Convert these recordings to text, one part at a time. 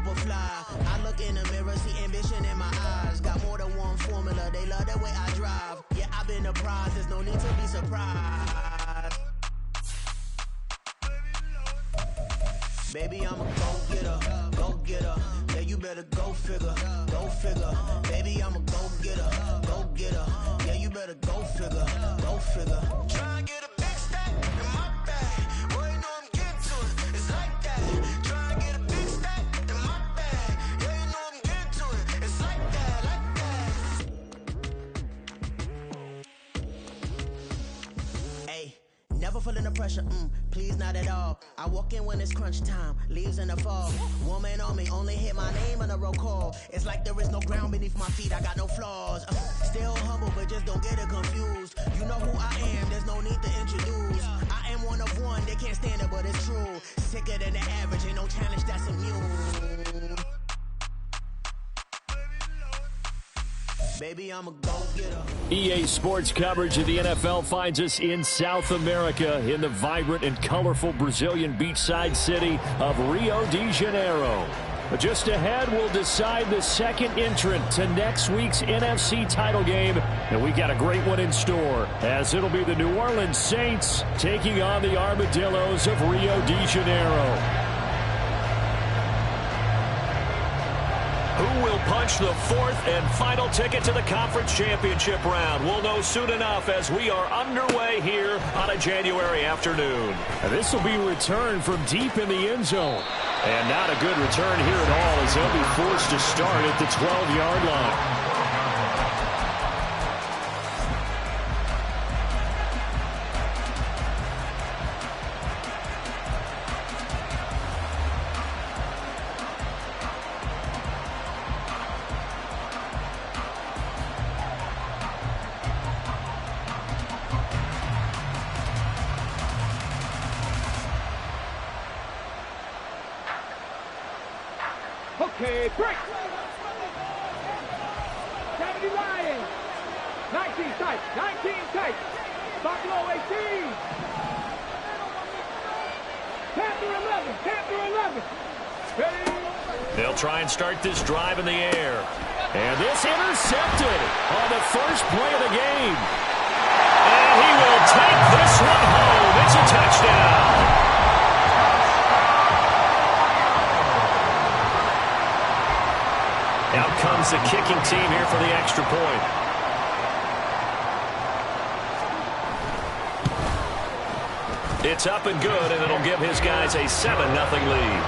super fly. I look in the mirror, see ambition in my eyes. Got more than one formula, they love the way I drive. Yeah, I've been a prize, there's no need to be surprised. Baby, I'm a go-getter, go-getter. Yeah, you better go figure, go figure. Baby, I'm a go-getter, go-getter. Yeah, you better go figure, go figure. Try and get a big stack in my bag. Boy, you know I'm getting to it, it's like that. Try and get a big stack in my bag. Yeah, you know I'm getting to it, it's like that, like that. Hey, never feeling the pressure, please not at all. I walk in when it's crunch time, leaves in the fall. Woman on me, only hit my name on a roll call. It's like there is no ground beneath my feet, I got no flaws. Still humble, but just don't get it confused. You know who I am, there's no need to introduce. I am one of one, they can't stand it, but it's true. Sicker than the average, ain't no challenge that's immune. Baby, I'm a go-getter. EA Sports coverage of the NFL finds us in South America in the vibrant and colorful Brazilian beachside city of Rio de Janeiro. Just ahead, we'll decide the second entrant to next week's NFC title game. And we got a great one in store, as it'll be the New Orleans Saints taking on the Armadillos of Rio de Janeiro. Who will punch the fourth and final ticket to the conference championship round? We'll know soon enough as we are underway here on a January afternoon. This will be a return from deep in the end zone. And not a good return here at all, as they'll be forced to start at the 12-yard line. Okay, break. 70 Lions. 19 tight. 19 tight. Buffalo 18. Panther 11. Panther 11. Ready? They'll try and start this drive in the air. And this intercepted on the first play of the game. And he will take this one home. It's a touchdown. Out comes the kicking team here for the extra point. It's up and good, and it'll give his guys a 7-0 lead.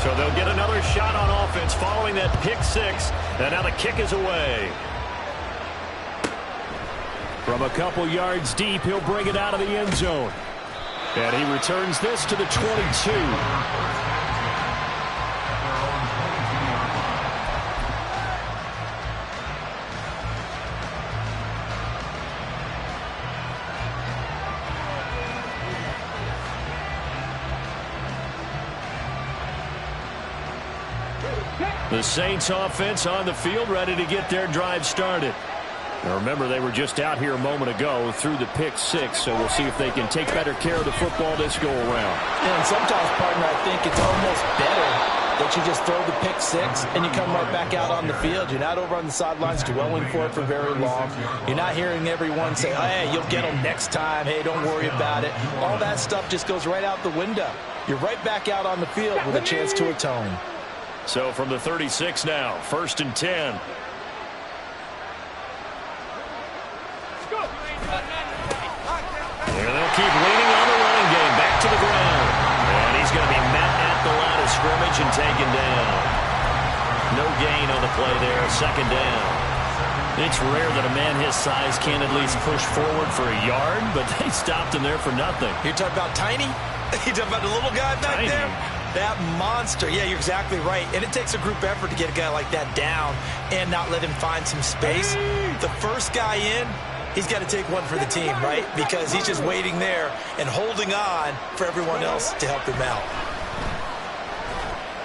So they'll get another shot on offense following that pick six, and now the kick is away. From a couple yards deep, he'll bring it out of the end zone. And he returns this to the 22. The Saints offense on the field, ready to get their drive started. Now remember, they were just out here a moment ago through the pick six, so we'll see if they can take better care of the football this go around. And sometimes, partner, I think it's almost better that you just throw the pick six and you come right back out on the field. You're not over on the sidelines dwelling for it for very long. You're not hearing everyone say, hey, you'll get them next time. Hey, don't worry about it. All that stuff just goes right out the window. You're right back out on the field with a chance to atone. So from the 36 now, 1st and 10. And they'll keep leaning on the running game. Back to the ground. And he's going to be met at the line of scrimmage and taken down. No gain on the play there. 2nd down. It's rare that a man his size can at least push forward for a yard, but they stopped him there for nothing. You're talking about tiny? You're talking about the little guy back Tiny. there? That monster. Yeah, you're exactly right. And it takes a group effort to get a guy like that down and not let him find some space. The first guy in, he's got to take one for the team, right? Because he's just waiting there and holding on for everyone else to help him out.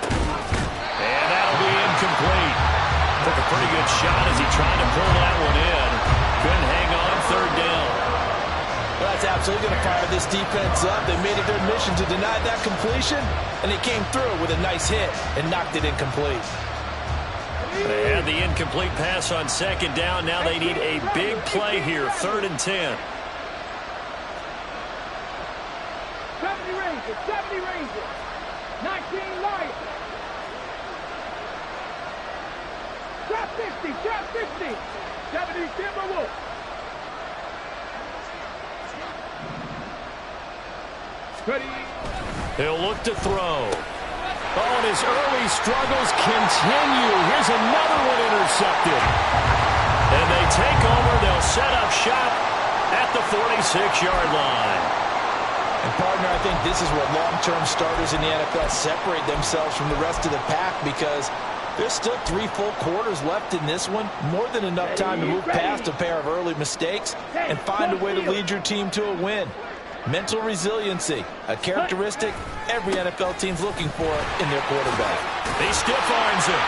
And that'll be incomplete. Took a pretty good shot as he tried to pull that one in. Couldn't hang on. 3rd down. But I it's absolutely going to fire this defense up. They made it their mission to deny that completion, and they came through with a nice hit and knocked it incomplete. They had the incomplete pass on second down. Now they need a big play here, 3rd and 10. 70 Rangers, 70 Rangers, 19 Lions. Trap 50, trap 50, 70 Timberwolves. Ready. He'll look to throw. Oh, and his early struggles continue. Here's another one intercepted. And they take over. They'll set up shop at the 46-yard line. And, partner, I think this is where long-term starters in the NFL separate themselves from the rest of the pack, because there's still 3 full quarters left in this one. More than enough time to move past a pair of early mistakes and find a way to lead your team to a win. Mental resiliency, a characteristic every NFL team's looking for in their quarterback. He stiff arms him.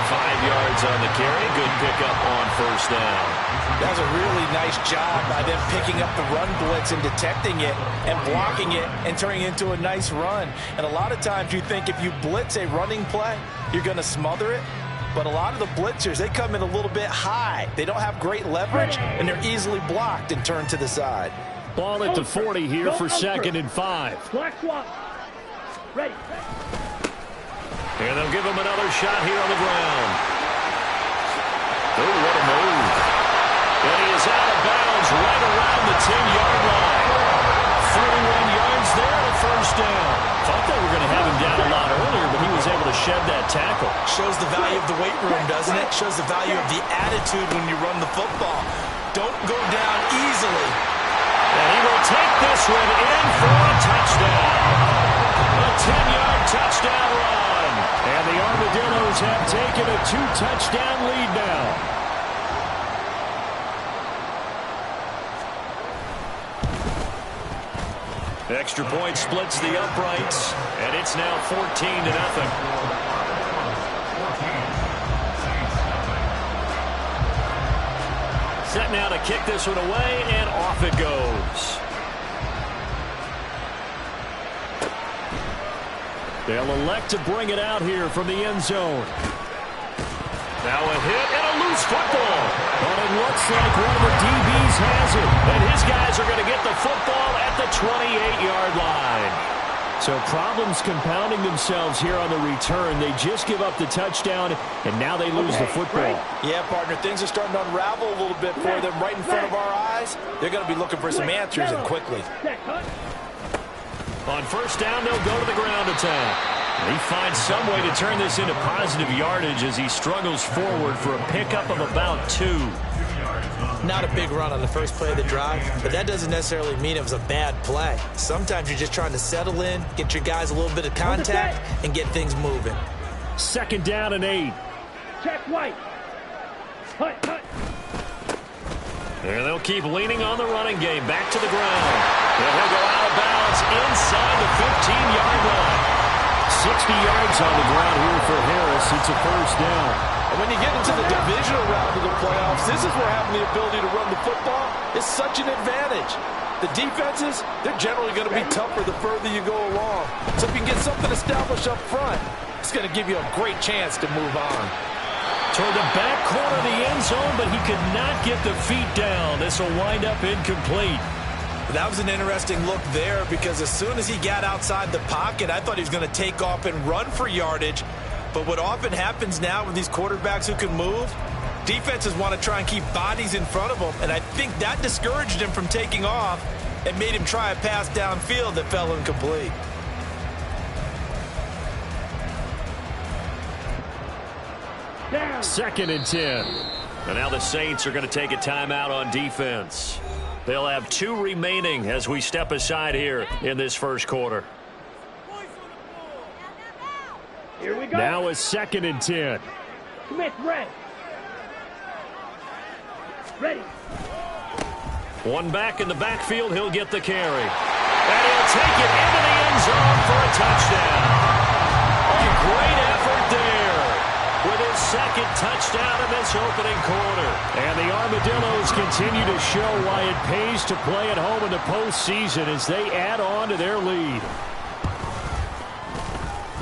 5 yards on the carry. Good pickup on 1st down. That was a really nice job by them picking up the run blitz and detecting it and blocking it and turning it into a nice run. And a lot of times you think if you blitz a running play, you're going to smother it. But a lot of the blitzers, they come in a little bit high. They don't have great leverage, and they're easily blocked and turned to the side. Ball at the 40 here for 2nd and 5. Black swap. Ready. And they'll give him another shot here on the ground. Oh, what a move. And he is out of bounds right around the 10-yard line. 41 yards there, the 1st down. Thought they were going to have him down a lot earlier, but he was able to shed that tackle. Shows the value of the weight room, doesn't it? Shows the value of the attitude when you run the football. Don't go down easily. And he will take this one in for a touchdown. A 10-yard touchdown run. And the Armadillos have taken a 2-touchdown lead now. Extra point splits the uprights, and it's now 14-0. Set now to kick this one away, and off it goes. They'll elect to bring it out here from the end zone. Now a hit and a loose football. But it looks like one of the DBs has it. And his guys are going to get the football at the 28-yard line. So problems compounding themselves here on the return. They just give up the touchdown, and now they lose the football. Yeah, partner, things are starting to unravel a little bit for them right in front of our eyes. They're going to be looking for some answers, and quickly. On 1st down, they'll go to the ground attack. He finds some way to turn this into positive yardage as he struggles forward for a pickup of about 2. Not a big run on the first play of the drive, but that doesn't necessarily mean it was a bad play. Sometimes you're just trying to settle in, get your guys a little bit of contact, and get things moving. 2nd down and 8. Check White. Hut, hut. And they'll keep leaning on the running game. Back to the ground. And he'll go out of bounds inside the 15-yard line. 60 yards on the ground here for Harris. It's a 1st down. And when you get into the divisional round of the playoffs, this is where having the ability to run the football is such an advantage. The defenses, they're generally going to be tougher the further you go along. So if you can get something established up front, it's going to give you a great chance to move on. Toward the back corner of the end zone, but he could not get the feet down. This will wind up incomplete. That was an interesting look there, because as soon as he got outside the pocket, I thought he was going to take off and run for yardage. But what often happens now with these quarterbacks who can move, defenses want to try and keep bodies in front of them, and I think that discouraged him from taking off and made him try a pass downfield that fell incomplete. Down. 2nd and 10. And now the Saints are going to take a timeout on defense. They'll have 2 remaining as we step aside here in this 1st quarter. Here we go. Now it's 2nd and 10. Smith, red. Ready. One back in the backfield. He'll get the carry. And he'll take it into the end zone for a touchdown. A great effort there. with his second touchdown in this opening quarter. And the Armadillos continue to show why it pays to play at home in the postseason as they add on to their lead.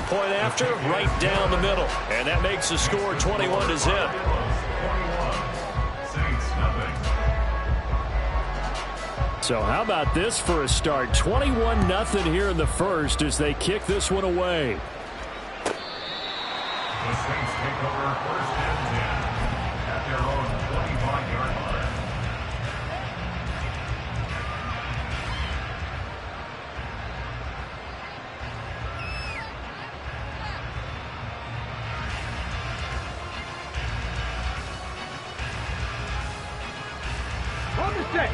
Point after, right down the middle. And that makes the score 21-0. So how about this for a start? 21-0 here in the first as they kick this one away. The Saints take over first and 10 at their own 25-yard line.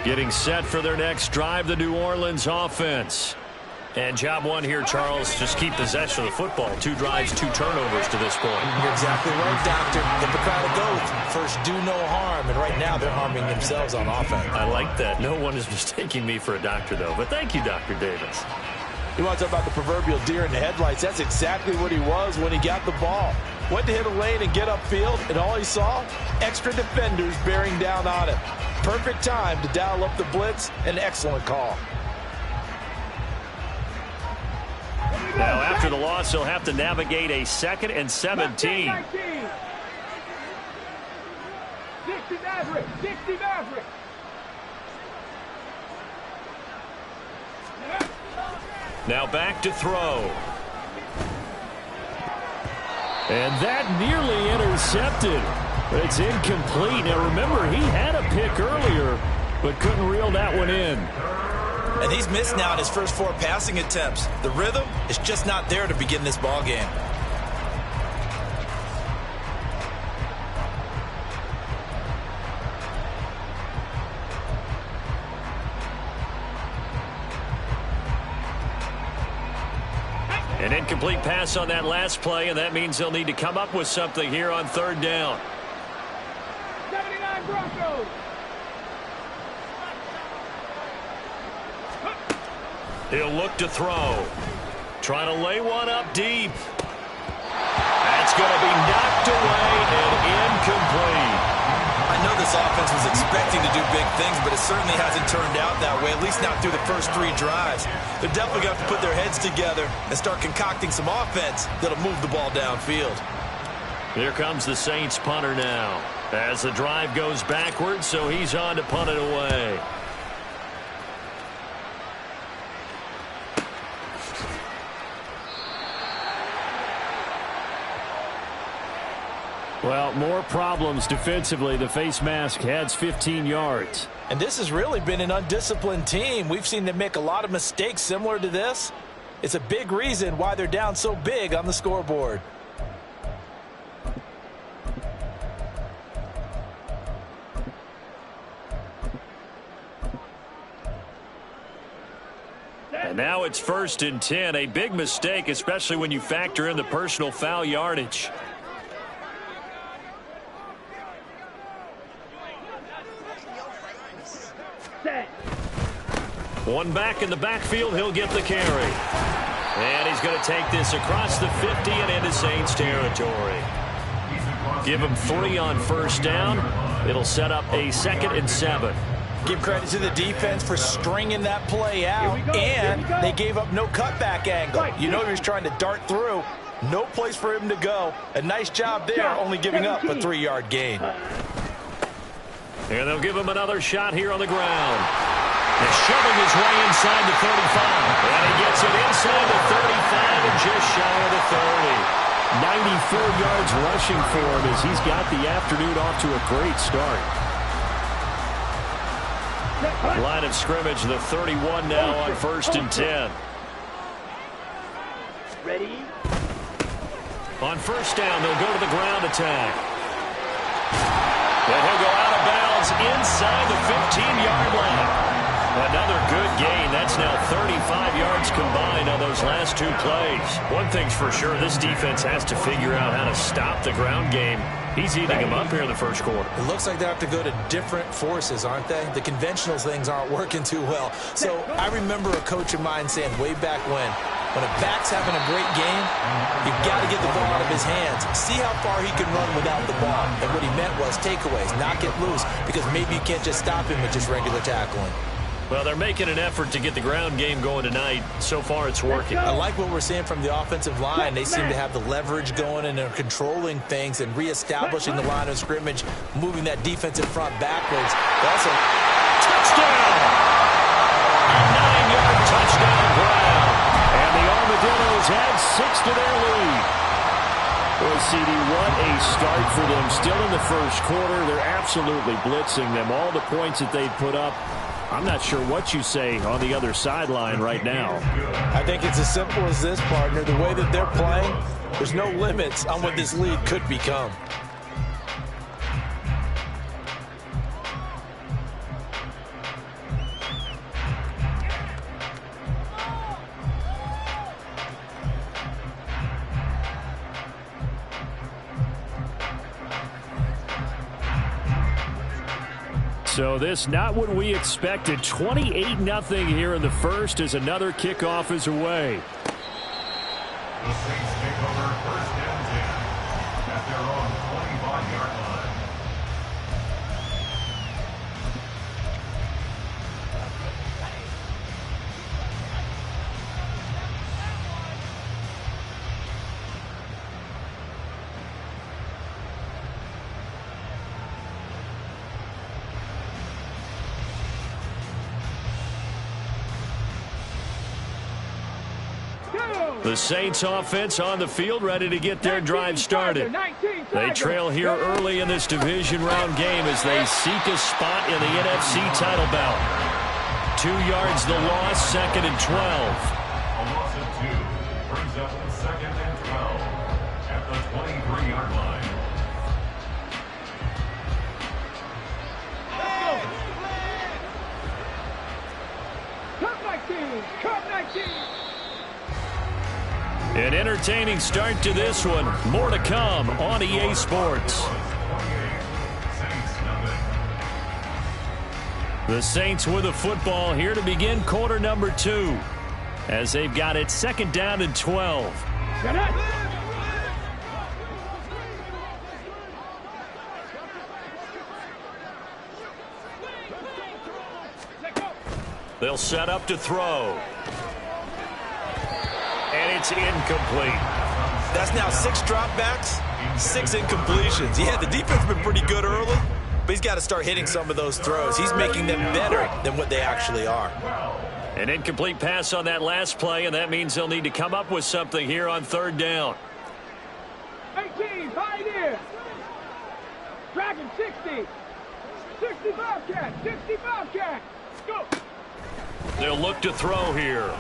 Getting set for their next drive, the New Orleans offense. And job one here, Charles, just keep possession of the football. 2 drives, 2 turnovers to this point. You're exactly right, Doctor. Hippocratic oath. First, do no harm. And right now, they're harming themselves on offense. I like that. No one is mistaking me for a doctor, though. But thank you, Dr. Davis. You want to talk about the proverbial deer in the headlights? That's exactly what he was when he got the ball. Went to hit a lane and get upfield, and all he saw? Extra defenders bearing down on him. Perfect time to dial up the blitz. An excellent call. Now, after the loss, he'll have to navigate a 2nd and 17. 60 Maverick. 60 Maverick. Now back to throw. And that nearly intercepted. But it's incomplete. Now, remember, he had a pick earlier, but couldn't reel that one in. And he's missed now in his first 4 passing attempts. The rhythm is just not there to begin this ball game. An incomplete pass on that last play, and that means they'll need to come up with something here on 3rd down. 79 Broncos. He'll look to throw. Trying to lay one up deep. That's going to be knocked away and incomplete. I know this offense was expecting to do big things, but it certainly hasn't turned out that way, at least not through the first 3 drives. They're definitely going to have to put their heads together and start concocting some offense that'll move the ball downfield. Here comes the Saints punter now. As the drive goes backwards, so he's on to punt it away. Well, more problems defensively. The face mask adds 15 yards. And this has really been an undisciplined team. We've seen them make a lot of mistakes similar to this. It's a big reason why they're down so big on the scoreboard. And now it's 1st and 10. A big mistake, especially when you factor in the personal foul yardage. One back in the backfield, he'll get the carry. And he's going to take this across the 50 and into Saints territory. Give him 3 on 1st down. It'll set up a 2nd and 7. Give credit to the defense for stringing that play out, and they gave up no cutback angle. You know he was trying to dart through. No place for him to go. A nice job there, only giving up a 3-yard gain. And they'll give him another shot here on the ground. He's shoving his way inside the 35. And he gets it inside the 35 and just shy of the 30. 94 yards rushing for him as he's got the afternoon off to a great start. Line of scrimmage, the 31 now on 1st and 10. Ready? On 1st down, they'll go to the ground attack. And he'll go out of bounds inside the 15-yard line. Another good gain. That's now 35 yards combined on those last 2 plays. One thing's for sure, this defense has to figure out how to stop the ground game. He's eating them up here in the first quarter. It looks like they have to go to different forces, aren't they? The conventional things aren't working too well. So I remember a coach of mine saying way back when, When a back's having a great game, you've got to get the ball out of his hands. See how far he can run without the ball. And what he meant was takeaways, not get loose, because maybe you can't just stop him with just regular tackling. Well, they're making an effort to get the ground game going tonight. So far, it's working. I like what we're seeing from the offensive line. They seem to have the leverage going, and they're controlling things and reestablishing the line of scrimmage, moving that defensive front backwards. Also, touchdown! A 9-yard touchdown ground. And the Armadillos add 6 to their lead. Boy, CD, what a start for them. Still in the first quarter. They're absolutely blitzing them. All the points that they've put up, I'm not sure what you say on the other sideline right now. I think it's as simple as this, partner. The way that they're playing, there's no limits on what this lead could become. So this not what we expected. 28-0 here in the first as another kickoff is away. The Saints take over first and 10 at their own 25-yard line. The Saints offense on the field, ready to get their drive started. They trail here early in this division round game as they seek a spot in the NFC title bout. 2 yards the loss, 2nd and 12. A loss of 2 brings up 2nd and 12 at the 23-yard line. Cup 19! Cup 19! An entertaining start to this one. More to come on EA Sports. The Saints with the football here to begin quarter number 2 as they've got it 2nd down and 12. They'll set up to throw. And it's incomplete. That's now 6 dropbacks, 6 incompletions. Yeah, the defense has been pretty good early, but he's got to start hitting some of those throws. He's making them better than what they actually are. An incomplete pass on that last play, and that means they'll need to come up with something here on 3rd down. 18, Pioneer. Dragon 60. 60 Bobcat. 60 Bobcat. Go. They'll look to throw here.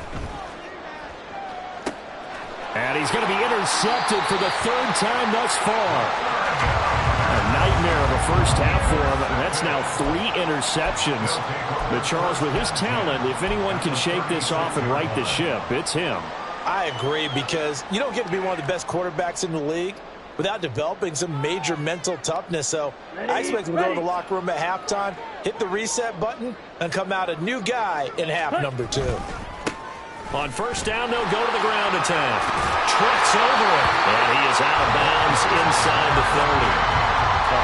And he's going to be intercepted for the 3rd time thus far. A nightmare of a first half for him. That's now 3 interceptions. But Charles, with his talent, if anyone can shake this off and right the ship, it's him. I agree, because you don't get to be one of the best quarterbacks in the league without developing some major mental toughness. So I expect him to go to the locker room at halftime, hit the reset button, and come out a new guy in half number 2. On 1st down, they'll go to the ground attack. Trips over it. And he is out of bounds inside the 30. 124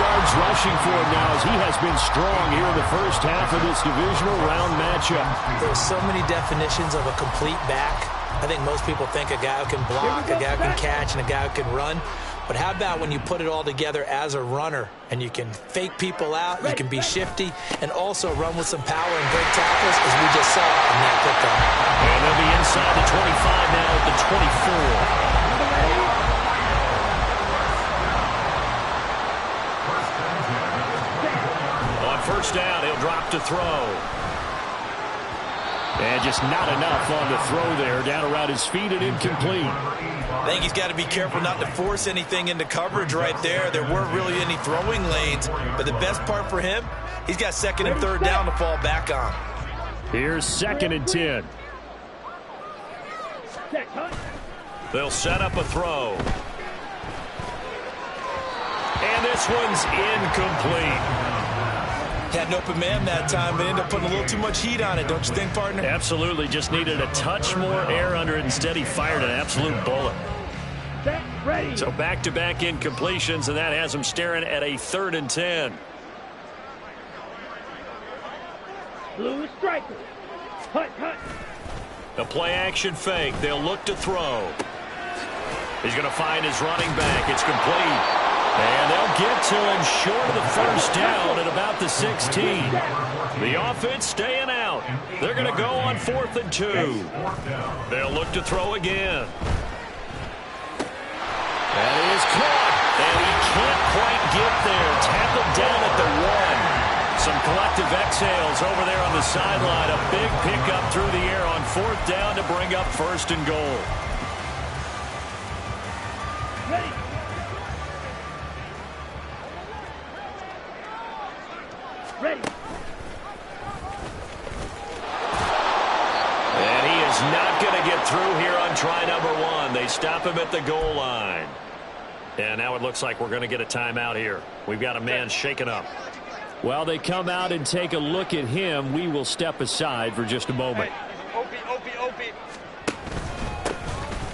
yards rushing for him now as he has been strong here in the first half of this divisional round matchup. There's so many definitions of a complete back. I think most people think a guy who can block, a guy who can catch, and a guy who can run. But how about when you put it all together as a runner and you can fake people out, you can be shifty, and also run with some power and break tackles, as we just saw in that kickoff. And they'll be inside the 25 now at the 24. On 1st down, he'll drop to throw. And just not enough on the throw there. Down around his feet and incomplete. I think he's got to be careful not to force anything into coverage right there. There weren't really any throwing lanes. But the best part for him, he's got 2nd and 3rd down to fall back on. Here's 2nd and 10. They'll set up a throw. And this one's incomplete. Had an open man that time, but ended up putting a little too much heat on it, don't you think, partner? Absolutely. Just needed a touch more air under it. Instead, he fired an absolute bullet. Set, ready. So back-to-back incompletions, and that has him staring at a 3rd and 10. Blue striker. Hut, hut. The play-action fake. They'll look to throw. He's going to find his running back. It's complete. And they'll get to him short of the first down at about the 16. The offense staying out. They're going to go on 4th and 2. They'll look to throw again. That is caught. And he can't quite get there. Tackled down at the 1. Some collective exhales over there on the sideline. A big pickup through the air on 4th down to bring up 1st and goal. Ready. Ready. And he is not going to get through here on try number 1. They stop him at the goal line. And now it looks like we're going to get a timeout here. We've got a man shaken up. While they come out and take a look at him, we will step aside for just a moment. Opie.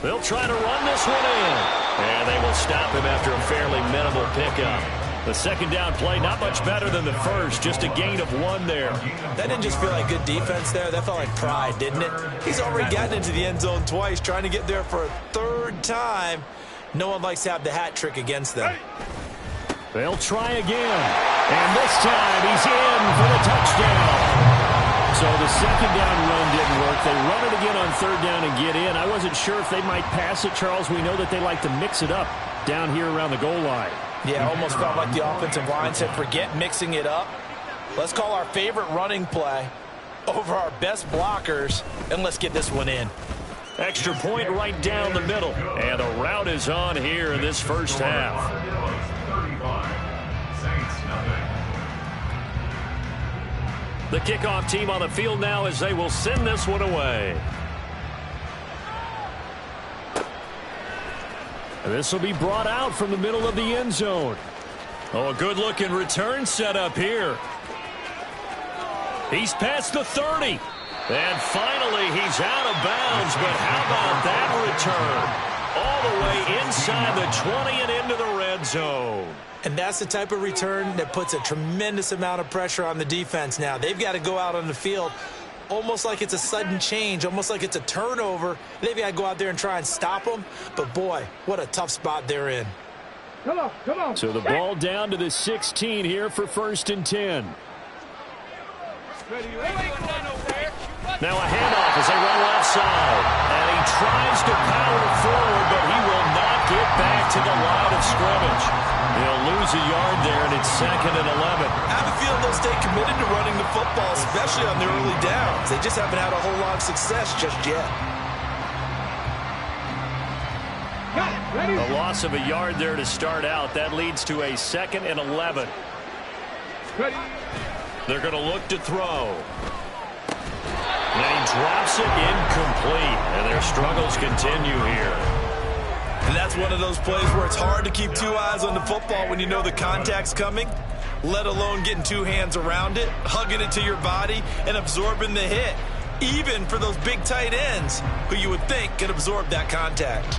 They'll try to run this one in. And they will stop him after a fairly minimal pickup. The 2nd down play, not much better than the first. Just a gain of 1 there. That didn't just feel like good defense there. That felt like pride, didn't it? He's already gotten into the end zone twice, trying to get there for a 3rd time. No one likes to have the hat trick against them. They'll try again. And this time he's in for the touchdown. So the 2nd down run didn't work. They run it again on 3rd down and get in. I wasn't sure if they might pass it, Charles. We know that they like to mix it up down here around the goal line. Yeah, almost felt like the offensive line said, forget mixing it up. Let's call our favorite running play over our best blockers, and let's get this one in. Extra point right down the middle. And the route is on here in this first half. The kickoff team on the field now as they will send this one away. This will be brought out from the middle of the end zone. Oh, a good-looking return set up here. He's past the 30. And finally, he's out of bounds. But how about that return? All the way inside the 20 and into the red zone. And that's the type of return that puts a tremendous amount of pressure on the defense now. They've got to go out on the field almost like it's a sudden change, almost like it's a turnover. They've got to go out there and try and stop them. But, boy, what a tough spot they're in. Come on. So the ball down to the 16 here for 1st and 10. Now a handoff as they run left side. And he tries to power forward, but he will not get back to the line of scrimmage. He'll lose a yard there, and it's 2nd and 11. I have a feeling they'll stay committed to running the football, especially on their early downs. They just haven't had a whole lot of success just yet. A loss of a yard there to start out. That leads to a 2nd and 11. They're going to look to throw. And he drops it incomplete. And their struggles continue here. And that's one of those plays where it's hard to keep 2 eyes on the football when you know the contact's coming, let alone getting 2 hands around it, hugging it to your body, and absorbing the hit, even for those big tight ends who you would think can absorb that contact.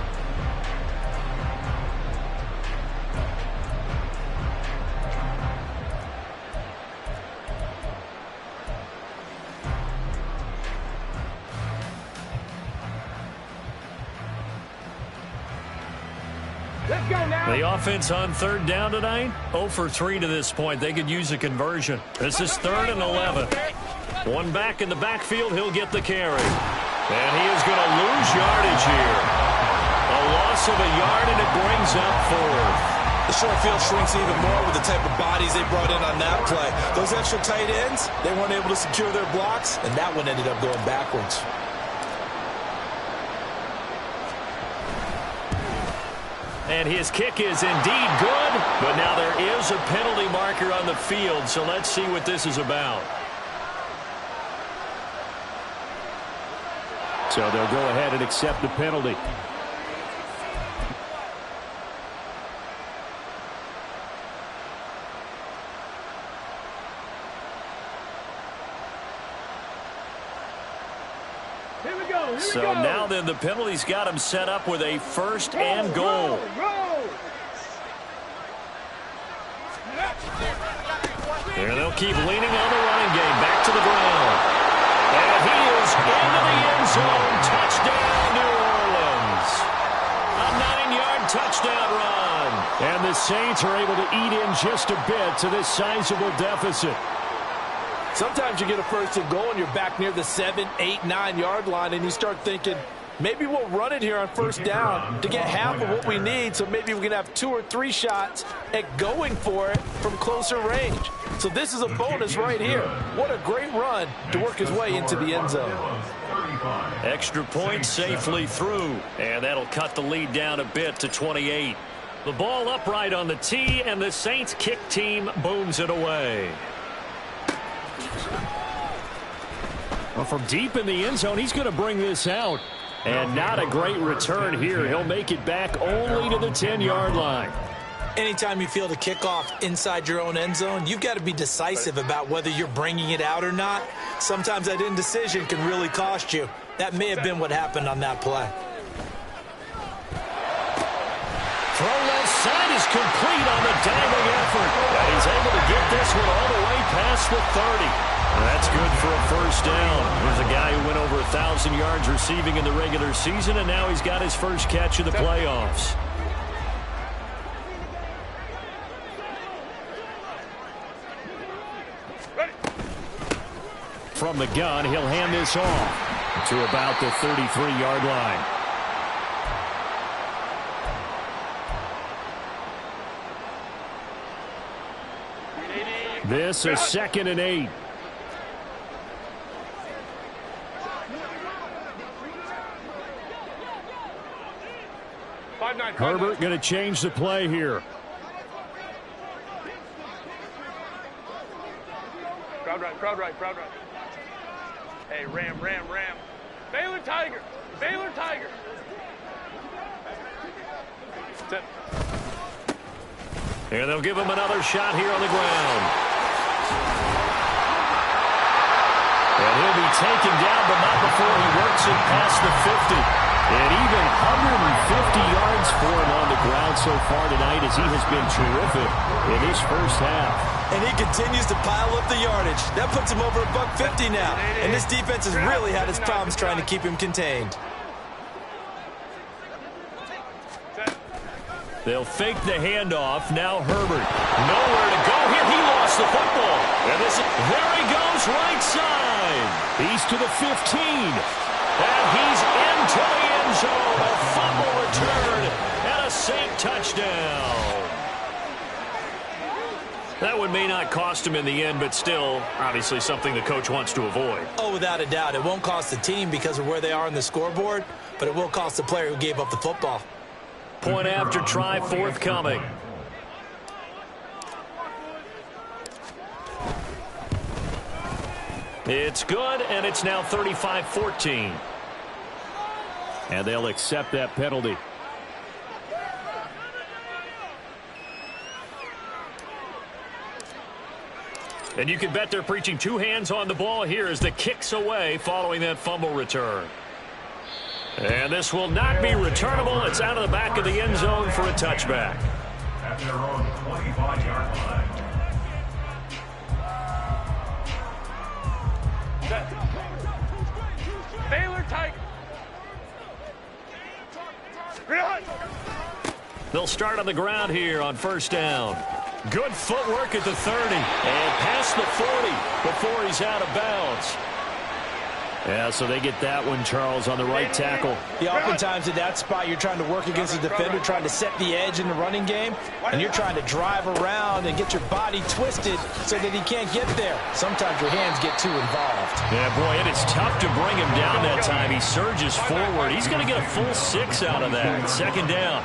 Let's go now. The offense on 3rd down tonight, 0 for 3 to this point. They could use a conversion. This is 3rd and 11. One back in the backfield, he'll get the carry. And he is going to lose yardage here. A loss of a yard, and it brings up 4th. The short field shrinks even more with the type of bodies they brought in on that play. Those extra tight ends, they weren't able to secure their blocks, and that one ended up going backwards. And his kick is indeed good, but now there is a penalty marker on the field, so let's see what this is about. So they'll go ahead and accept the penalty. Here we go. So now then, the penalty's got him set up with a first and goal. Roll. Here they'll keep leaning on the running game. Back to the ground. And he is into the end zone. Touchdown, New Orleans. A 9-yard touchdown run. And the Saints are able to eat in just a bit to this sizable deficit. Sometimes you get a first and goal and you're back near the 7, 8, 9-yard line, and you start thinking, maybe we'll run it here on first down to get half of what we need, so maybe we can have 2 or 3 shots at going for it from closer range. So this is a bonus right here. What a great run to work his way into the end zone. Extra point safely through, and that'll cut the lead down a bit to 28. The ball upright on the tee, and the Saints kick team booms it away. Well, from deep in the end zone, he's going to bring this out. And not a great return here. He'll make it back only to the 10-yard line. Anytime you field a kickoff inside your own end zone, you've got to be decisive about whether you're bringing it out or not. Sometimes that indecision can really cost you. That may have been what happened on that play. Throw left side is complete on the diving effort. And he's able to get this one all the way past the 30. That's good for a first down. Here's a guy who went over 1,000 yards receiving in the regular season, and now he's got his first catch of the playoffs. From the gun, he'll hand this off to about the 33-yard line. This is 2nd and 8. Herbert going to change the play here. Crowd right. Hey, Ram. Baylor Tiger. And they'll give him another shot here on the ground. And he'll be taken down, but not before he works it past the 50. And even 150 yards for him on the ground so far tonight, as he has been terrific in his first half. And he continues to pile up the yardage. That puts him over $150 now. And this defense has really had its problems trying to keep him contained. They'll fake the handoff. Now Herbert. Nowhere to go here. He lost the football. And there he goes right side. He's to the 15. And he's into the end zone. A fumble return and a Saint touchdown. That one may not cost him in the end, but still, obviously something the coach wants to avoid. Oh, without a doubt. It won't cost the team because of where they are on the scoreboard, but it will cost the player who gave up the football. Point after try forthcoming. It's good, and it's now 35-14. And they'll accept that penalty. And you can bet they're preaching 2 hands on the ball here as the kick's away following that fumble return. And this will not be returnable. It's out of the back of the end zone for a touchback. At their own 25-yard line. Baylor Tiger. They'll start on the ground here on first down. Good footwork at the 30 and past the 40 before he's out of bounds. Yeah, so they get that one, Charles, on the right tackle. Yeah, oftentimes in that spot, you're trying to work against the defender, trying to set the edge in the running game, and you're trying to drive around and get your body twisted so that he can't get there. Sometimes your hands get too involved. Yeah, boy, it is tough to bring him down that time. He surges forward. He's going to get a full 6 out of that. Second down.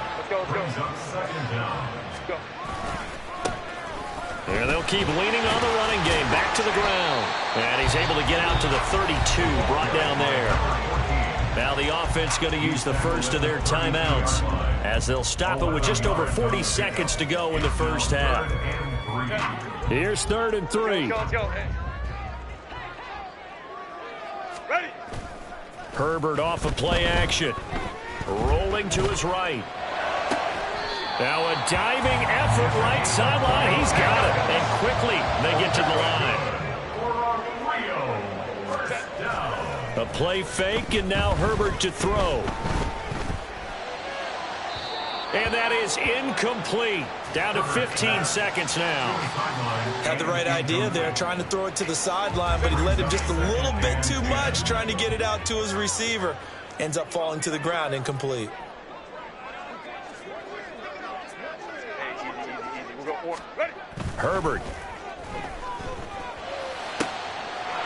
And they'll keep leaning on the running game. Back to the ground. And he's able to get out to the 32, brought down there. Now the offense going to use the first of their timeouts as they'll stop it with just over 40 seconds to go in the first half. Here's 3rd and 3. Let's go. Hey. Ready. Herbert off of play action. Rolling to his right. Now a diving effort right sideline. He's got it. And quickly they get to the line. A play fake, and now Herbert to throw. And that is incomplete. Down to 15 seconds now. Had the right idea there, trying to throw it to the sideline, but he let him just a little bit too much, trying to get it out to his receiver. Ends up falling to the ground, incomplete. Herbert.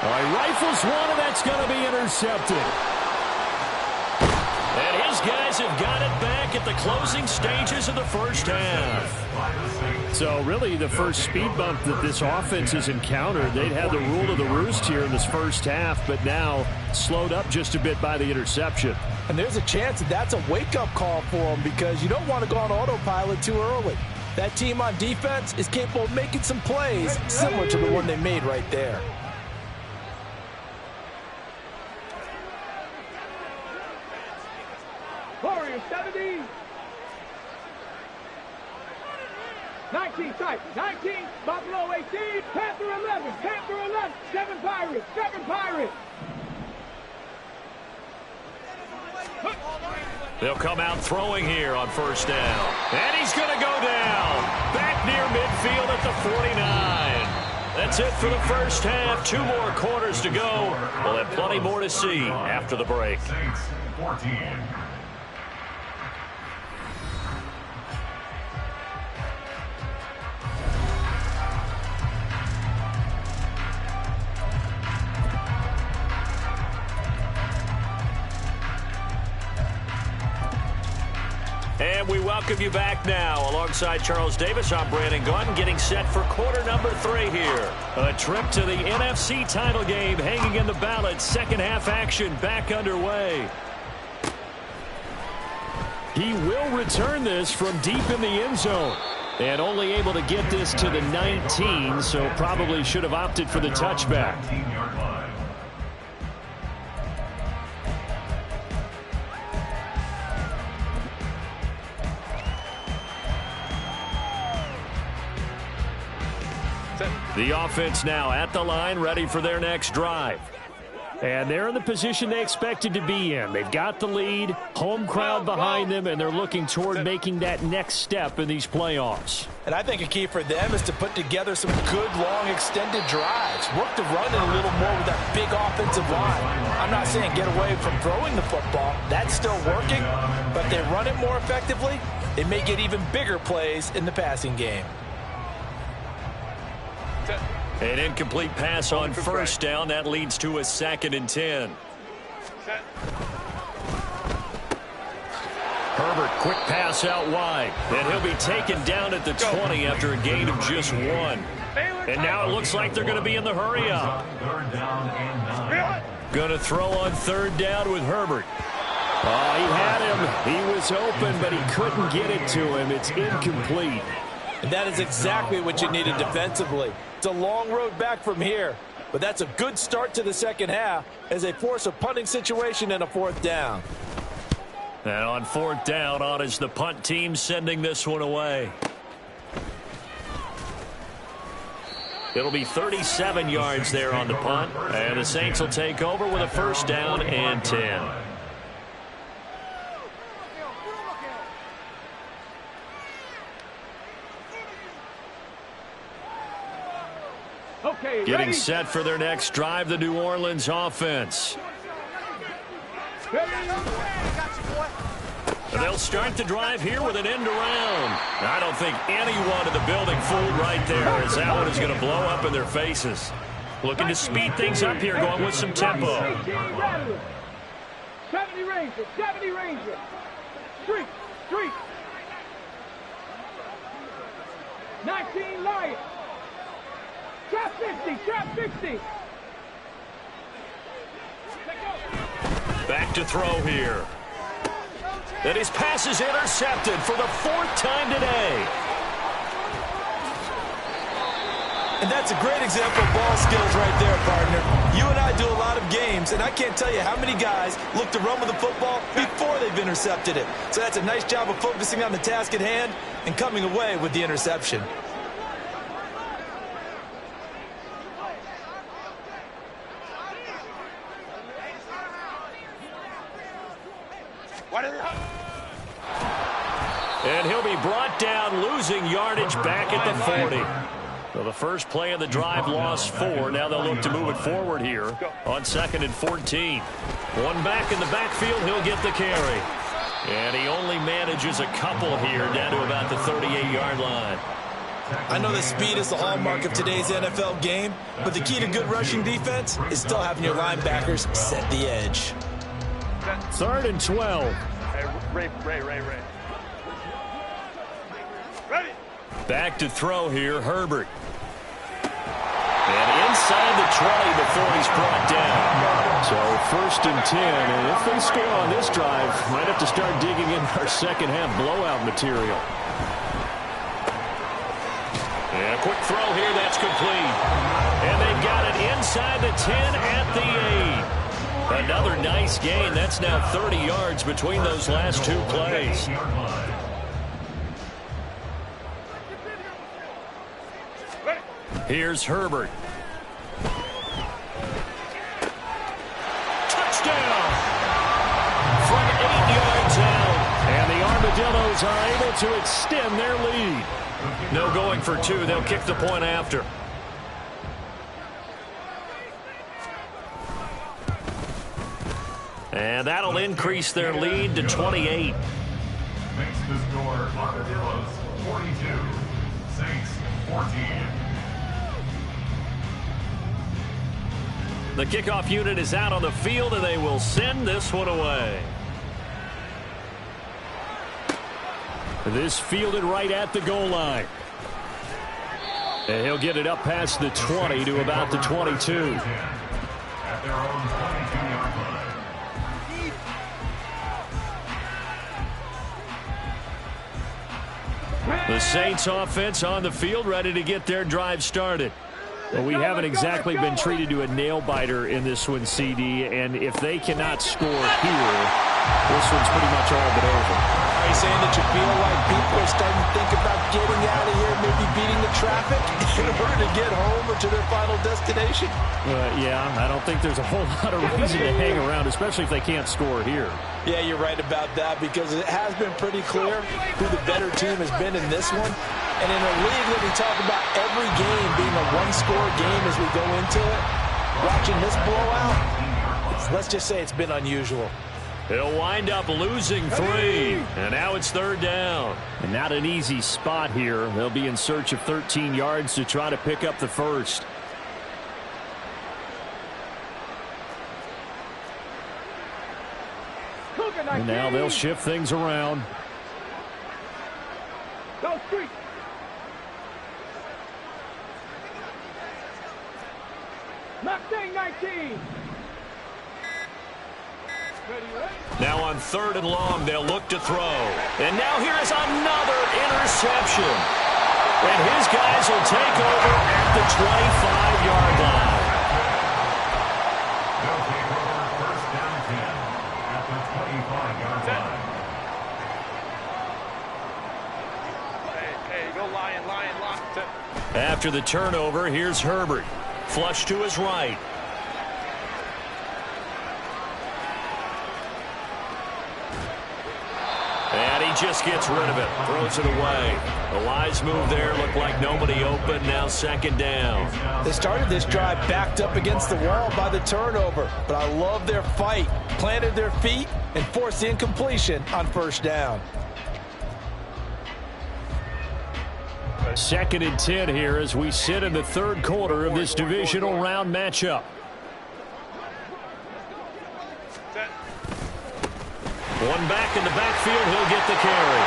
All right, rifles one, and that's going to be intercepted. And his guys have got it back at the closing stages of the first half. So really the first speed bump that this offense has encountered. They'd had the rule of the roost here in this first half, but now slowed up just a bit by the interception. And there's a chance that that's a wake-up call for them, because you don't want to go on autopilot too early. That team on defense is capable of making some plays similar to the one they made right there. Warriors 70. 19 tight. 19. Buffalo 18. Panther 11. Panther 11. 7 Pirates. 7 Pirates. They'll come out throwing here on first down. And he's going to go down. Back near midfield at the 49. That's it for the first half. 2 more quarters to go. We'll have plenty more to see after the break. Saints 14. And we welcome you back now. Alongside Charles Davis, I'm Brandon Gunn, getting set for quarter number 3 here. A trip to the NFC title game hanging in the balance. Second half action back underway. He will return this from deep in the end zone. And only able to get this to the 19, so probably should have opted for the touchback. 19-yard line. The offense now at the line, ready for their next drive. And they're in the position they expected to be in. They've got the lead, home crowd behind them, and they're looking toward making that next step in these playoffs. And I think a key for them is to put together some good, long, extended drives. Work the run in a little more with that big offensive line. I'm not saying get away from throwing the football. That's still working. But if they run it more effectively, they may get even bigger plays in the passing game. An incomplete pass on first down. That leads to a 2nd and 10. Herbert, quick pass out wide. And he'll be taken down at the 20 after a gain of just 1. And now it looks like they're going to be in the hurry up. Third down and 9. Going to throw on 3rd down with Herbert. Oh, he had him. He was open, but he couldn't get it to him. It's incomplete. And that is exactly what you needed defensively. It's a long road back from here, but that's a good start to the second half as they force a punting situation and a 4th down. And on 4th down, on is the punt team sending this one away. It'll be 37 yards there on the punt, and the Saints will take over with a 1st down and 10. Okay, Getting ready? set for their next drive, the New Orleans offense. They'll start the drive here with an end around. I don't think anyone in the building fooled right there, as that one is going to blow up in their faces. Looking to speed things up here, going with some tempo. 70 Rangers, 70 Rangers. Street, street. 19 Lions. Trap 50, trap 50. Back to throw here. And his pass is intercepted for the 4th time today. And that's a great example of ball skills right there, partner. You and I do a lot of games, and I can't tell you how many guys look to run with the football before they've intercepted it. So that's a nice job of focusing on the task at hand and coming away with the interception. And he'll be brought down, losing yardage back at the 40. So the first play of the drive lost 4. Now they'll look to move it forward here on 2nd and 14. One back in the backfield, he'll get the carry. And he only manages a couple here down to about the 38-yard line. I know that speed is the hallmark of today's NFL game, but the key to good rushing defense is still having your linebackers set the edge. 3rd and 12. Ray. Ready. Back to throw here, Herbert. And inside the 20 before he's brought down. So 1st and 10, and if they score on this drive, might have to start digging in our second half blowout material. And a quick throw here, that's complete. And they've got it inside the 10 at the 8. Another nice gain. That's now 30 yards between those last 2 plays. Here's Herbert. Touchdown! From 8 yards out. And the Armadillos are able to extend their lead. No going for 2. They'll kick the point after. And that'll increase their lead to 28. Makes the score Armadillos 42, Saints 14. The kickoff unit is out on the field, and they will send this one away. This fielded right at the goal line. And he'll get it up past the 20 to about the 22. At their own 22-yard line. The Saints offense on the field, ready to get their drive started. Well, we haven't exactly been treated to a nail-biter in this one, CD, and if they cannot score here, this one's pretty much all but over. Are you saying that you feel like people are starting to think about getting out of here, maybe beating the traffic in order to get home or to their final destination? Yeah, I don't think there's a whole lot of reason to hang around, especially if they can't score here. Yeah, you're right about that, because it has been pretty clear who the better team has been in this one. And in a league that we talk about every game being a one-score game as we go into it, watching this blowout, let's just say it's been unusual. He'll wind up losing 3, and now it's 3rd down. And not an easy spot here. They'll be in search of 13 yards to try to pick up the first. And now they'll shift things around. Go street. Mustang 19. Now on 3rd and long, they'll look to throw. And now here is another interception. And his guys will take over at the 25-yard line. They'll take over 1st down 10 at the 25-yard line. Hey, go lion, lock. After the turnover, here's Herbert. Flush to his right. And he just gets rid of it. Throws it away. A wise move there. Looked like nobody open. Now 2nd down. They started this drive backed up against the wall by the turnover, but I love their fight. Planted their feet and forced the incompletion on 1st down. 2nd and 10 here as we sit in the 3rd quarter of this divisional round matchup. One back in the backfield, he'll get the carry.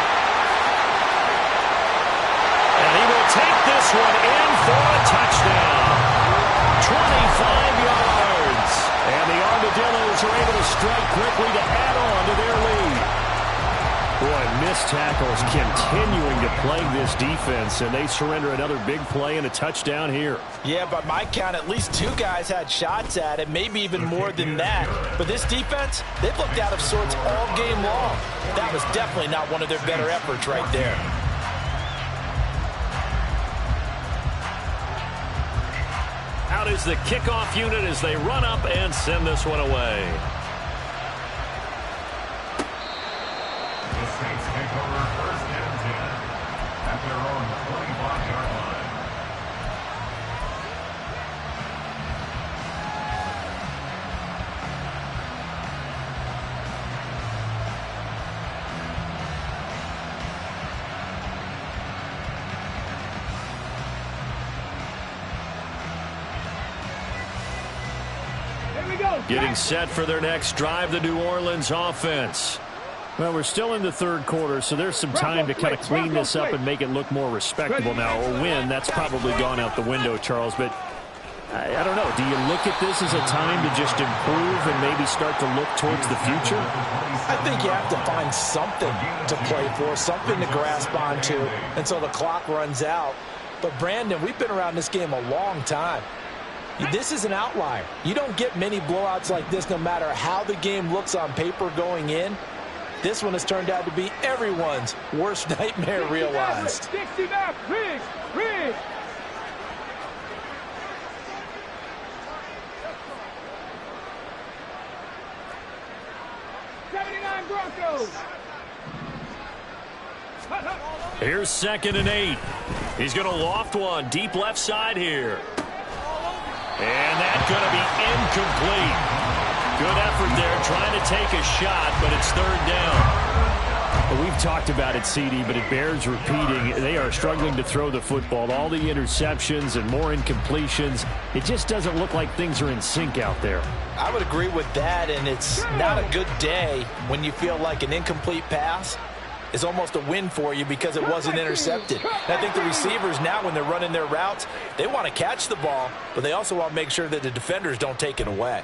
And he will take this one in for a touchdown. 25 yards. And the Armadillos are able to strike quickly to add on to their lead. Boy, missed tackles continuing to plague this defense, and they surrender another big play and a touchdown here. Yeah, by my count, at least 2 guys had shots at it, maybe even more than that. But this defense, they've looked out of sorts all game long. That was definitely not one of their better efforts right there. Out is the kickoff unit as they run up and send this one away. The Saints take over 1st and 10 at their own 25-yard line. Here we go. Getting set for their next drive, the New Orleans offense. Well, we're still in the third quarter, so there's some time to kind of clean this up and make it look more respectable now. A win, that's probably gone out the window, Charles, but I don't know. Do you look at this as a time to just improve and maybe start to look towards the future? I think you have to find something to play for, something to grasp onto until the clock runs out. But, Brandon, we've been around this game a long time. This is an outlier. You don't get many blowouts like this no matter how the game looks on paper going in. This one has turned out to be everyone's worst nightmare realized. 60 back, Riggs. 79 Broncos. Here's 2nd and 8. He's going to loft one deep left side here. And that's going to be incomplete. Good effort there, trying to take a shot, but it's 3rd down. Well, we've talked about it, CD, but it bears repeating. They are struggling to throw the football. All the interceptions and more incompletions. It just doesn't look like things are in sync out there. I would agree with that, and it's not a good day when you feel like an incomplete pass is almost a win for you because it wasn't intercepted. And I think the receivers now, when they're running their routes, they want to catch the ball, but they also want to make sure that the defenders don't take it away.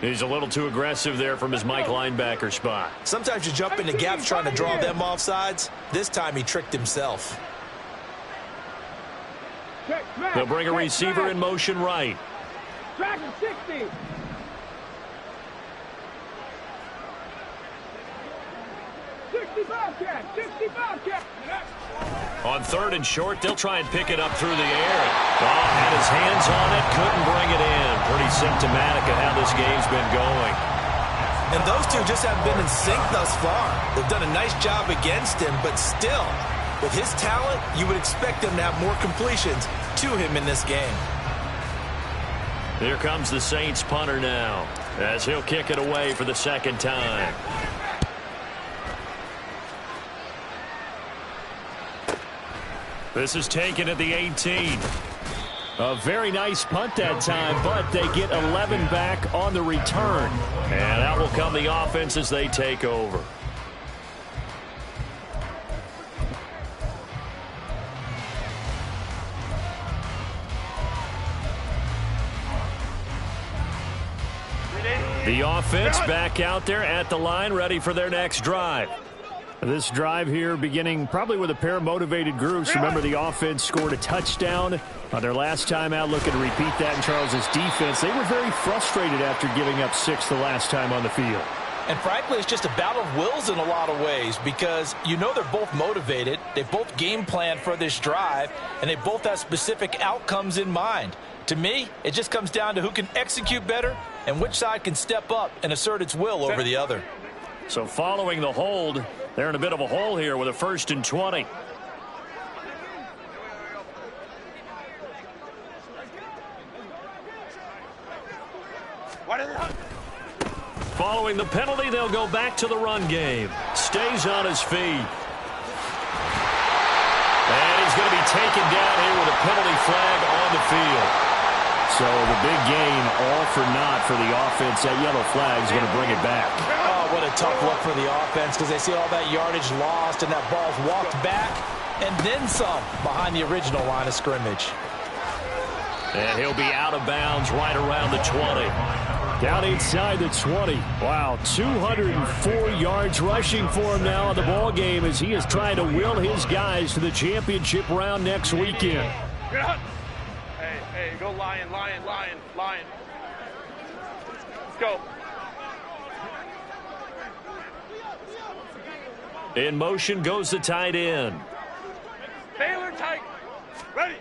He's a little too aggressive there from his Mike linebacker spot. Sometimes you jump into gaps trying to draw them off sides. This time he tricked himself. They'll bring a receiver in motion right. Dragon 60. On 3rd and short, they'll try and pick it up through the air. Oh, had his hands on it, couldn't bring it in. Pretty symptomatic of how this game's been going. And those two just haven't been in sync thus far. They've done a nice job against him, but still, with his talent, you would expect him to have more completions to him in this game. Here comes the Saints punter now, as he'll kick it away for the 2nd time. This is taken at the 18. A very nice punt that time, but they get 11 back on the return. And out will come the offense as they take over. The offense back out there at the line, ready for their next drive. This drive here beginning probably with a pair of motivated groups. Remember, the offense scored a touchdown on their last time out. Looking to repeat that in Charles's defense. They were very frustrated after giving up 6 the last time on the field. And frankly, it's just a battle of wills in a lot of ways because you know they're both motivated. They both game plan for this drive, and they both have specific outcomes in mind. To me, it just comes down to who can execute better and which side can step up and assert its will over the other. So following the hold, they're in a bit of a hole here with a 1st and 20. Following the penalty, they'll go back to the run game. Stays on his feet. And he's going to be taken down here with a penalty flag on the field. So the big gain, all for naught for the offense. That yellow flag is going to bring it back. Oh, what a tough look for the offense because they see all that yardage lost and that ball's walked back and then some behind the original line of scrimmage. And he'll be out of bounds right around the 20. Down inside the 20. Wow, 204 yards rushing for him now in the ball game as he is trying to will his guys to the championship round next weekend. Hey, go Lion. Let's go. In motion goes the tight end. Baylor tight. Ready.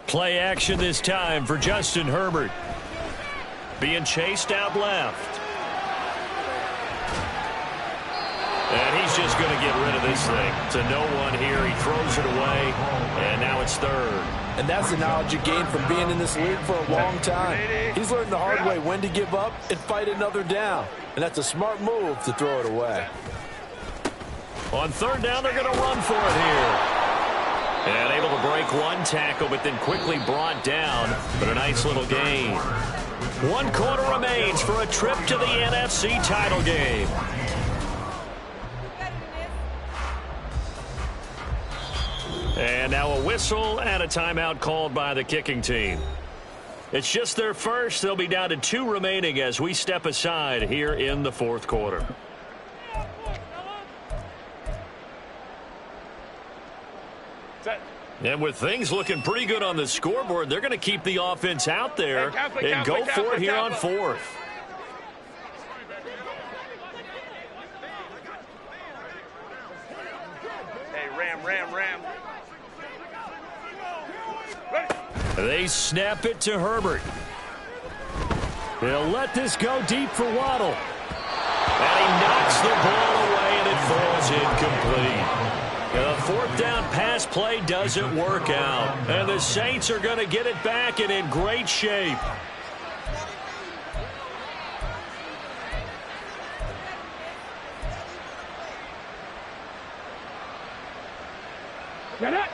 Play action this time for Justin Herbert. Being chased out left. And he's just going to get rid of this thing. To no one here. He throws it away. And now it's third. And that's the knowledge you gain from being in this league for a long time. He's learned the hard way when to give up and fight another down. And that's a smart move to throw it away. On third down, they're going to run for it here. And able to break one tackle, but then quickly brought down. But a nice little gain. 1 quarter remains for a trip to the NFC title game. And now a whistle and a timeout called by the kicking team. It's just their first. They'll be down to 2 remaining as we step aside here in the fourth quarter. And with things looking pretty good on the scoreboard, they're going to keep the offense out there and go for it here on fourth. Hey, Ram. Ready. They snap it to Herbert. They'll let this go deep for Waddle. And he knocks the ball away, and it falls incomplete. The fourth down pass play doesn't work out. And the Saints are going to get it back and in great shape. Get it.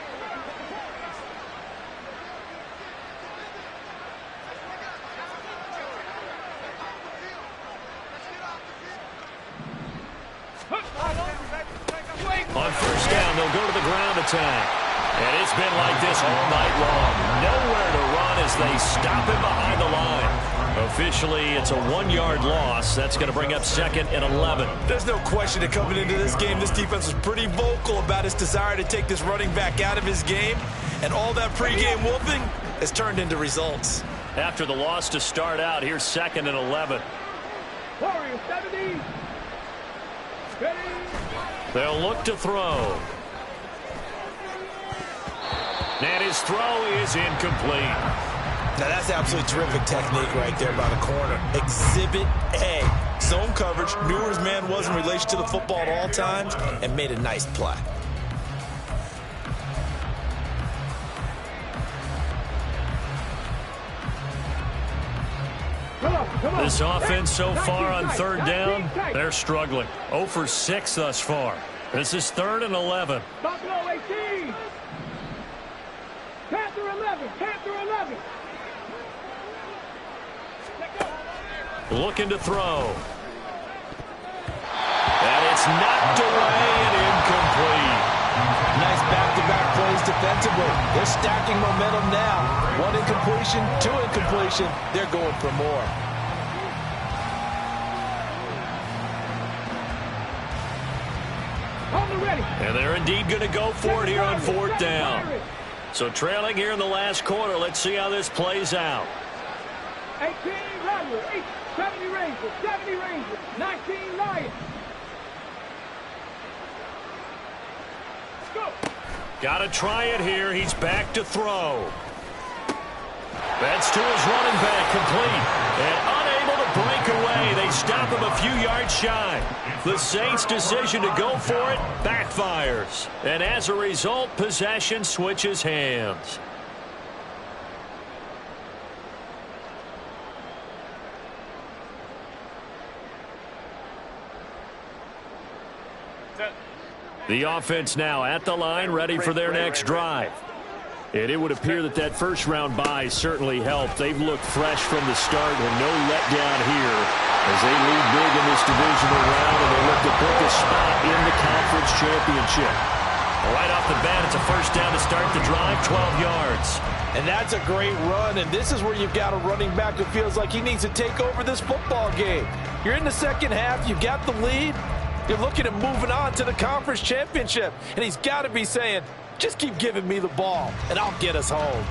On first down, they'll go to the ground attack. And it's been like this all night long. Nowhere to run as they stop him behind the line. Officially, it's a 1-yard loss. That's going to bring up 2nd and 11. There's no question that coming into this game, this defense was pretty vocal about its desire to take this running back out of his game. And all that pregame wolfing has turned into results. After the loss to start out, here's 2nd and 11. Warriors 70. Ready. They'll look to throw. And his throw is incomplete. Now that's absolutely terrific technique right there by the corner. Exhibit A. Zone coverage, knew where his man was in relation to the football at all times, and made a nice play. This offense so far on third down, they're struggling. 0 for 6 thus far. This is 3rd and 11. Buffalo 18. Panther 11. Looking to throw. And it's knocked away and incomplete. Nice back-to-back plays defensively. They're stacking momentum now. 1 incompletion, 2 incompletion. They're going for more. And they're indeed going to go for it here on 4th down. So trailing here in the last quarter. Let's see how this plays out. 18 Rattler, 70 Rangers, 19 Lions. Go. Got to try it here. He's back to throw. That's to his running back, complete. And unable to break away. They stop him a few yards shy. The Saints' decision to go for it backfires. And as a result, possession switches hands. The offense now at the line, ready for their next drive. And it would appear that that first-round bye certainly helped. They've looked fresh from the start and no letdown here as they lead big in this divisional round and they look to pick a spot in the conference championship. Right off the bat, it's a first down to start the drive, 12 yards. And that's a great run, and this is where you've got a running back who feels like he needs to take over this football game. You're in the second half, you got the lead, you're looking at moving on to the conference championship, and he's got to be saying, just keep giving me the ball, and I'll get us home.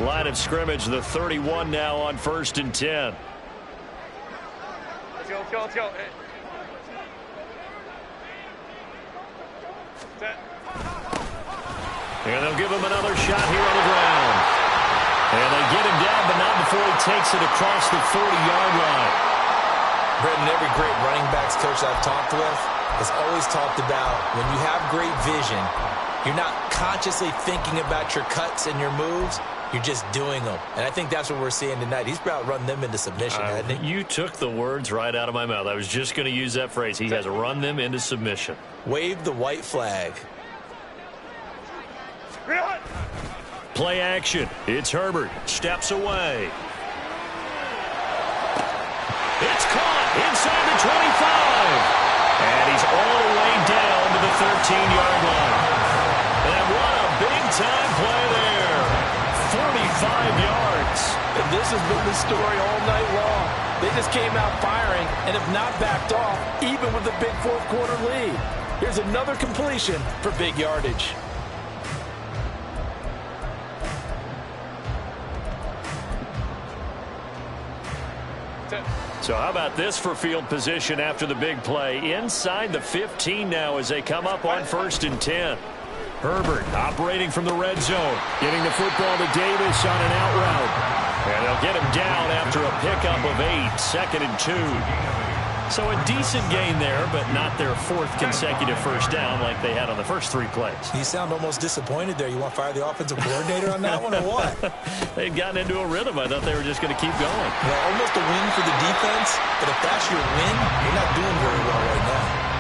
Line of scrimmage, the 31 now on 1st and 10. Let's go, let's go, let's go. Hey. Set. And they'll give him another shot here on the ground. And they get him down, but not before he takes it across the 40-yard line. Brendan, every great running backs coach I've talked with has always talked about when you have great vision, you're not consciously thinking about your cuts and your moves. You're just doing them. And I think that's what we're seeing tonight. He's about run them into submission, hasn't he? You took the words right out of my mouth. I was just going to use that phrase. He has run them into submission. Wave the white flag. Play action. It's Herbert. Steps away. It's caught inside the 25. And he's all the way down to the 13-yard line. And what a big-time play there. 45 yards. And this has been the story all night long. They just came out firing and have not backed off, even with the big fourth-quarter lead. Here's another completion for big yardage. So how about this for field position after the big play? Inside the 15 now as they come up on 1st and 10. Herbert operating from the red zone, getting the football to Davis on an out route. And they'll get him down after a pickup of 8, 2nd and 2. So a decent gain there, but not their 4th consecutive first down like they had on the first 3 plays. You sound almost disappointed there. You want to fire the offensive coordinator on that one or what? They'd gotten into a rhythm. I thought they were just going to keep going. Well, almost a win for the defense, but if that's your win, you're not doing very well right now.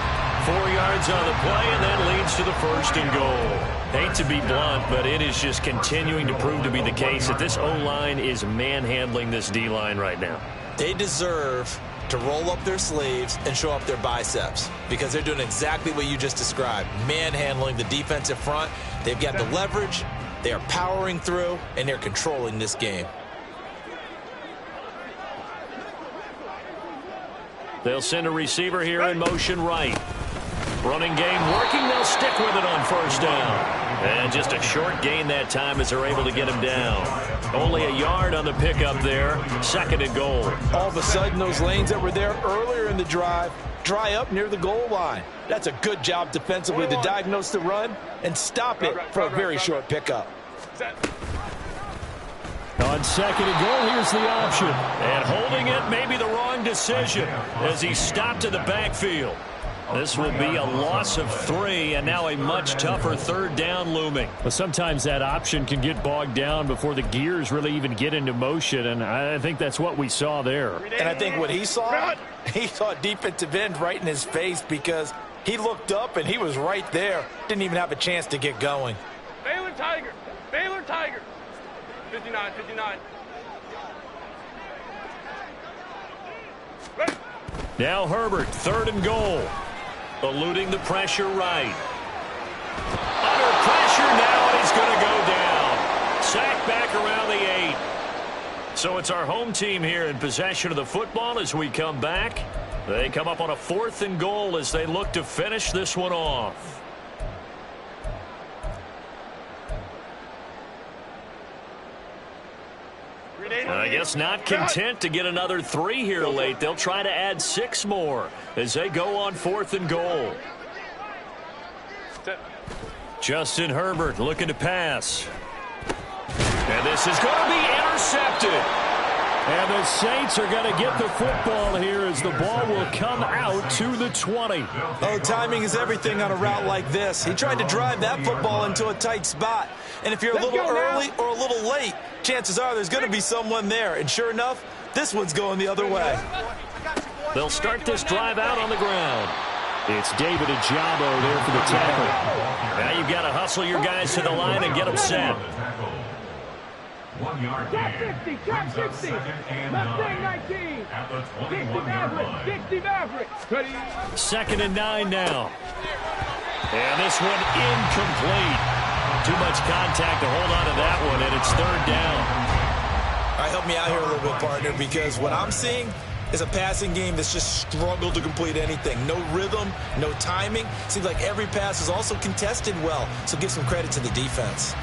4 yards on the play, and that leads to the 1st and goal. Hate to be blunt, but it is just continuing to prove to be the case that this O-line is manhandling this D-line right now. They deserve to roll up their sleeves and show up their biceps because they're doing exactly what you just described, manhandling the defensive front. They've got the leverage, they are powering through, and they're controlling this game. They'll send a receiver here in motion right. Running game working. They'll stick with it on 1st down. And just a short gain that time as they're able to get him down. Only a yard on the pickup there. 2nd and goal. All of a sudden, those lanes that were there earlier in the drive dry up near the goal line. That's a good job defensively to diagnose the run and stop it for a very short pickup. On 2nd and goal, here's the option. And holding it may be the wrong decision as he stopped in the backfield. This will be a loss of 3, and now a much tougher 3rd down looming. Well, sometimes that option can get bogged down before the gears really even get into motion, and I think that's what we saw there. And I think what he saw defensive end right in his face because he looked up and he was right there. Didn't even have a chance to get going. Baylor Tiger. Baylor Tiger. 59, 59. Ready. Now Herbert, 3rd and goal. Eluding the pressure right. Under pressure now, and he's going to go down. Sacked back around the 8. So it's our home team here in possession of the football as we come back. They come up on a 4th and goal as they look to finish this one off. I guess not content to get another 3 here late. They'll try to add 6 more as they go on 4th and goal. Justin Herbert looking to pass. And this is going to be intercepted. And the Saints are going to get the football here as the ball will come out to the 20. Oh, timing is everything on a route like this. He tried to drive that football into a tight spot. And if you're a little early or a little late, chances are there's going to be someone there. And sure enough, this one's going the other way. They'll start this drive out on the ground. It's David Ajabo there for the tackle. Now you've got to hustle your guys to the line and get them set. 1 yard Top gain. 50, top 60. Mustang 19. At the 60 21 Maverick, line. 60 Maverick. Ready. 2nd and 9 now. And this one incomplete. Too much contact to hold on to that one, and it's third down. All right, help me out here a little bit, partner, because what I'm seeing is a passing game that's just struggled to complete anything. No rhythm, no timing. Seems like every pass is also contested well, so give some credit to the defense.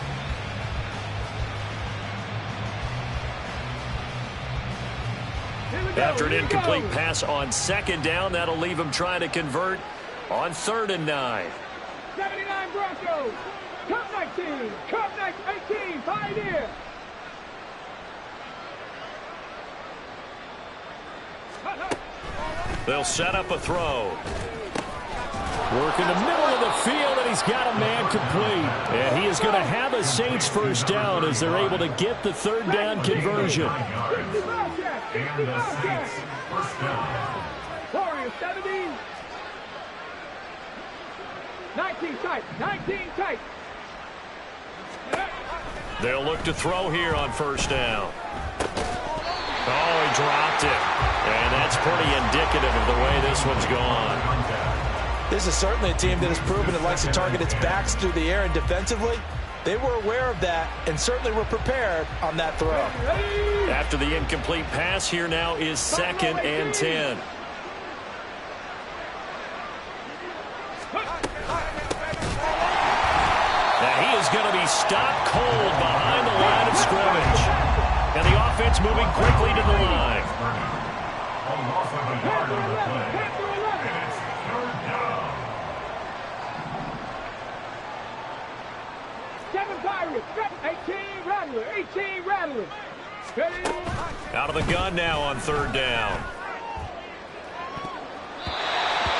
After an incomplete pass on second down, that'll leave him trying to convert on 3rd and 9. 79 Broncos. Cup 19. Cup 18. Pioneer. They'll set up a throw. Work in the middle of the field, and he's got a man complete. And he is going to have a Saints first down as they're able to get the 3rd down conversion. And the Saints first down. Warriors 70. 19 tight. 19 tight. They'll look to throw here on 1st down. Oh, he dropped it. And that's pretty indicative of the way this one's gone. This is certainly a team that has proven it likes to target its backs through the air, and defensively, they were aware of that and certainly were prepared on that throw. After the incomplete pass, here now is 2nd and 10. Now he is going to be stopped cold behind the line of scrimmage. And the offense moving quickly to the line. A loss of a yard on the play. And it's 3rd down. 7 Pirates. 18 Rattler. 18 Rattler. Out of the gun now on 3rd down.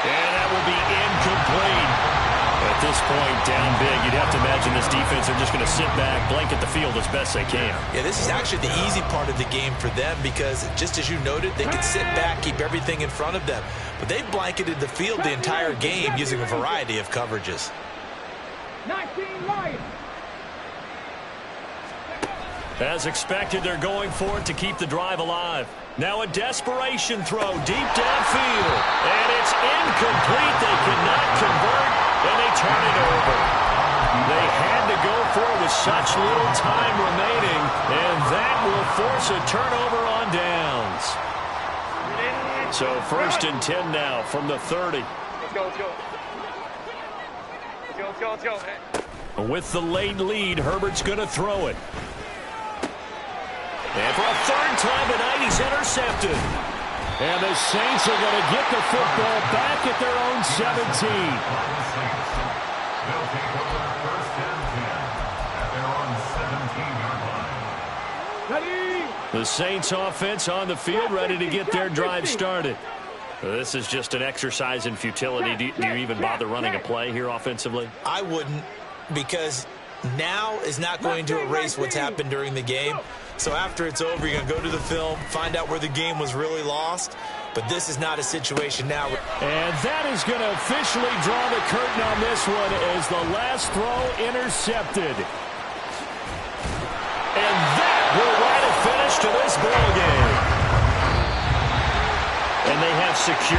And that will be incomplete. At this point, down big, you'd have to imagine this defense are just going to sit back, blanket the field as best they can. Yeah, this is actually the easy part of the game for them because, just as you noted, they can sit back, keep everything in front of them. But they've blanketed the field the entire game using a variety of coverages. 19 Lions. As expected, they're going for it to keep the drive alive. Now a desperation throw deep downfield. And it's incomplete. They cannot convert, and they turn it over. They had to go for it with such little time remaining, and that will force a turnover on downs. So 1st and 10 now from the 30. Let's go, let's go. Let's go, let's go, let's go. Hey. With the late lead, Herbert's going to throw it. And for a 3rd time tonight, he's intercepted. And the Saints are going to get the football back at their own 17. They'll take over 1st and 10 at their own 17-yard line. Ready. The Saints offense on the field, ready to get their drive started. This is just an exercise in futility. Do you even bother running a play here offensively? I wouldn't, because now is not going to erase what's happened during the game. So after it's over, you're going to go to the film, find out where the game was really lost. But this is not a situation now. And that is going to officially draw the curtain on this one as the last throw intercepted. And that will write a finish to this ball game. And they have secured